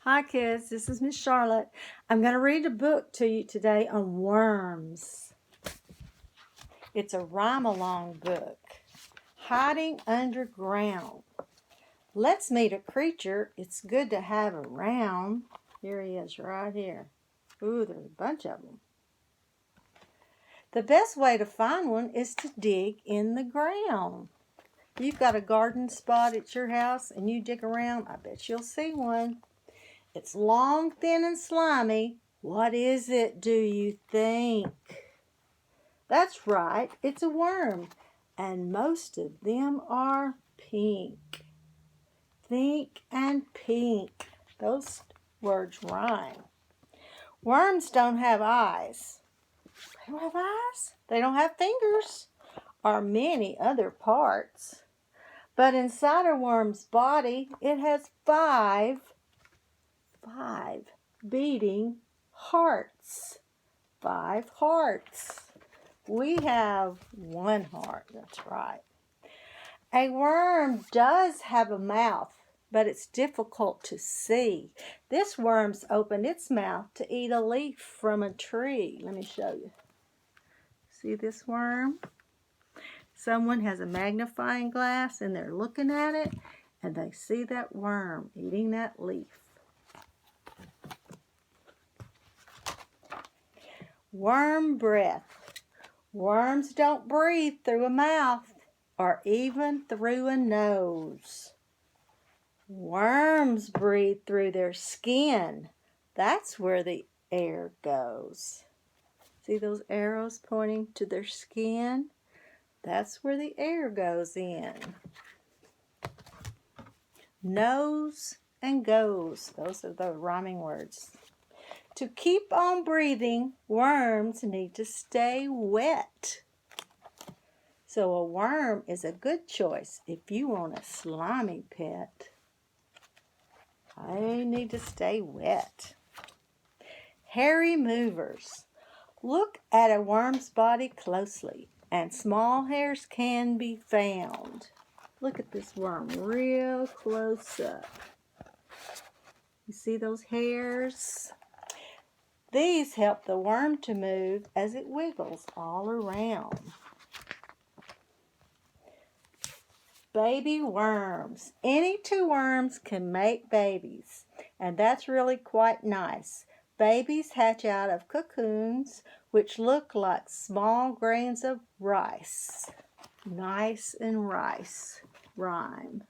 Hi kids, this is Miss Charlotte. I'm going to read a book to you today on worms. It's a rhyme-along book. Hiding underground. Let's meet a creature it's good to have around. Here he is right here. Ooh, there's a bunch of them. The best way to find one is to dig in the ground. You've got a garden spot at your house and you dig around, I bet you'll see one. It's long, thin, and slimy. What is it, do you think? That's right, it's a worm, and most of them are pink. Think and pink. Those words rhyme. Worms don't have eyes. They don't have eyes? They don't have fingers or many other parts. But inside a worm's body, it has five beating hearts. 5 hearts. We have 1 heart, that's right. A worm does have a mouth, but it's difficult to see. This worm's opened its mouth to eat a leaf from a tree. Let me show you. See this worm? Someone has a magnifying glass and they're looking at it and they see that worm eating that leaf. Worm breath. Worms don't breathe through a mouth or even through a nose. Worms breathe through their skin. That's where the air goes. See those arrows pointing to their skin? That's where the air goes in. Nose and goes. Those are the rhyming words. To keep on breathing, worms need to stay wet. So a worm is a good choice if you want a slimy pet. They need to stay wet. Hairy movers. Look at a worm's body closely, and small hairs can be found. Look at this worm real close up. You see those hairs? These help the worm to move as it wiggles all around. Baby worms. Any 2 worms can make babies, and that's really quite nice. Babies hatch out of cocoons, which look like small grains of rice. Nice and rice rhyme.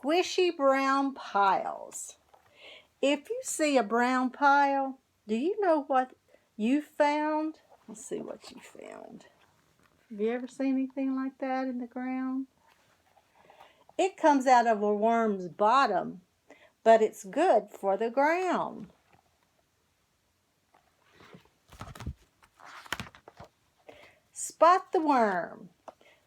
Squishy brown piles. If you see a brown pile, do you know what you found? Let's see what you found. Have you ever seen anything like that in the ground? It comes out of a worm's bottom, but it's good for the ground. Spot the worm.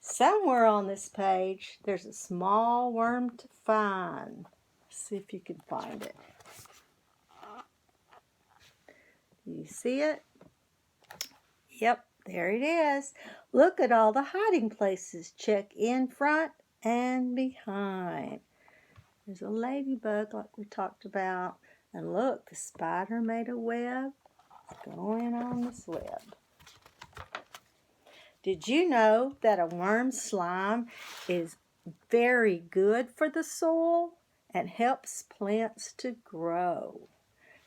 Somewhere on this page, there's a small worm to find. Let's see if you can find it. Do you see it? Yep, there it is. Look at all the hiding places. Check in front and behind. There's a ladybug like we talked about. And look, the spider made a web. It's going on this web. Did you know that a worm's slime is very good for the soil and helps plants to grow?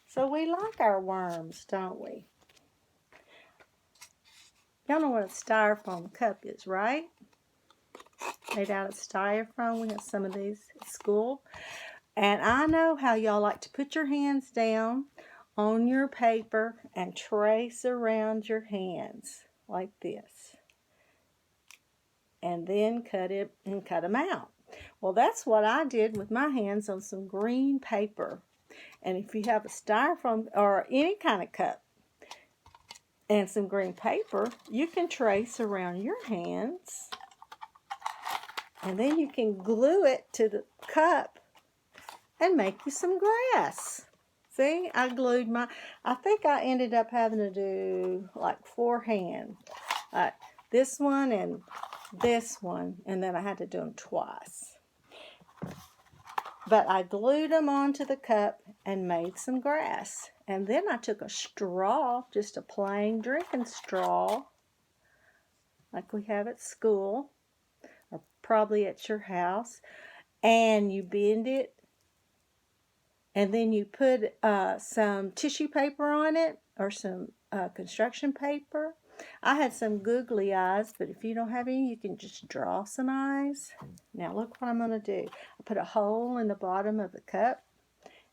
So we like our worms, don't we? Y'all know what a styrofoam cup is, right? Made out of styrofoam. We have some of these at school. And I know how y'all like to put your hands down on your paper and trace around your hands like this. And then cut them out. Well, that's what I did with my hands on some green paper. And if you have a styrofoam or any kind of cup and some green paper, you can trace around your hands. And then you can glue it to the cup and make you some grass. See, I glued I think I ended up having to do like 4 hands. This one and this one, and then I had to do them twice. But I glued them onto the cup and made some grass. And then I took a straw, just a plain drinking straw, like we have at school, or probably at your house, and you bend it, and then you put some tissue paper on it, or some construction paper. I had some googly eyes, but if you don't have any, you can just draw some eyes. Now look what I'm going to do. I put a hole in the bottom of the cup,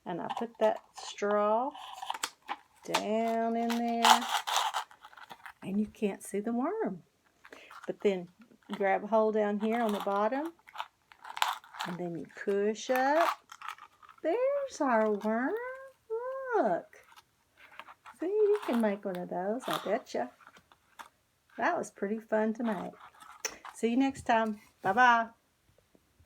and I put that straw down in there, and you can't see the worm. But then grab a hole down here on the bottom, and then you push up. There's our worm. Look. See, you can make one of those, I betcha. That was pretty fun to make. See you next time. Bye-bye.